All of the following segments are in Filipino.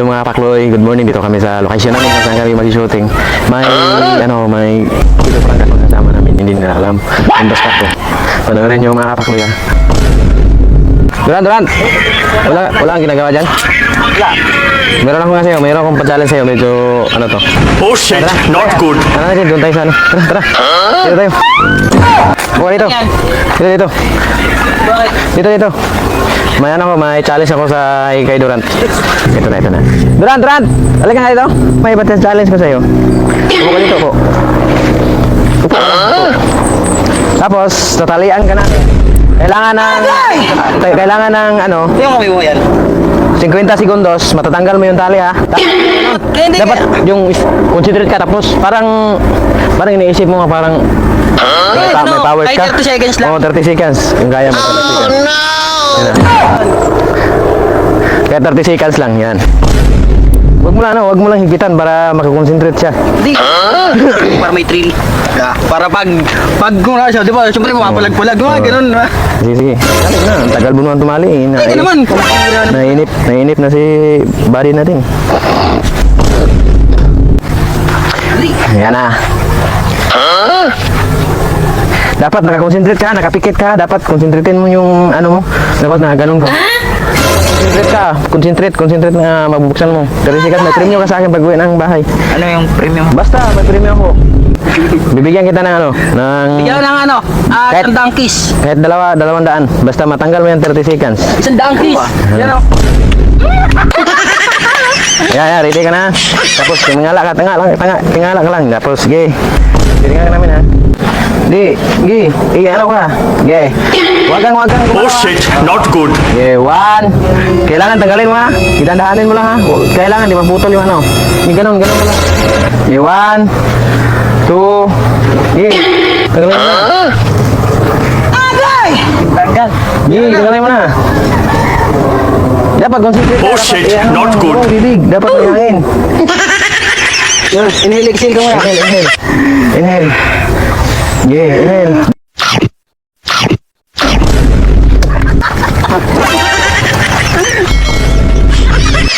Hello mga pakloy, good morning. Dito kami sa location namin kung saan kami mag-shooting. May ito parang ako kasama namin, hindi nila alam. Ang baskat ko. Panoorin nyo mga pakloy ha. Duran! Wala ang ginagawa dyan? Wala. Meron ako nga sa'yo, mayroon akong pa-challenge sa'yo. Medyo, ano to? Oh shit, not good. Ano natin, doon tayo sa ano. Tara. Dito tayo. Buka dito. Dito. Dito. May ano ko, may challenge ako sa kay Durant. Ito na. Durant! Halika nga dito. May iba't challenge ko sa'yo. Upo ka dito po. Upo. Tapos, tatalian ka na. Kailangan ng ano? Yung kami mo yan. 50 segundos, matatanggal mo yung tali ha. Dapat yung concentrate ka tapos parang iniisip mo nga parang may power ka. Kahit 30 seconds lang. Oo, 30 seconds. Yung kaya mo 30 seconds. Yan. Kaya 30 seconds lang yan. Wag mo lang higitan para makakonsentrate siya. Hindi. Para may thrill. Para pag kung na siya, di ba? Siyempre mapalag-palag. Ganun. Sige. Ang tagal mo naman tumali. Hindi naman. Nainip na si body natin. Yan na. Dapat nakakonsentrate ka, nakapikit ka. Dapat konsentratein mo yung ano mo. Dapat na ganun ka. Concentrate na mabuksan mo. Pero sikat, may premium ka sa akin pag uwi ng bahay. Ano yung premium? Basta, may premium ko. Bibigyan kita ng ano, ng... Bigyan ng ano? Kahit- Isang kiss. Kahit 200. Basta matanggal mo yung 30 seconds. Isang kiss. Yan o. Yan, ready ka na. Tapos, tingala ka lang. Tapos, sige. Tingala ka namin ha. Gi, ano ka? Ge. Wagang. Oh shit, not good. Okay, 1. Kailangan tanggalin mo ha. Itandahanin mo lang ha. Kailangan di maputol yung ano. Yung ganun mo lang. Okay, 1, 2. Okay. Tanggalin mo na. Agay! Tanggal. Okay, tanggalin mo na. Dapat concentrate ka. Oh shit, not good. Bibig. Dapat may hangin. Yun, inhale-exhale ka muna. Inhale. Yeah, inhale.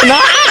Na!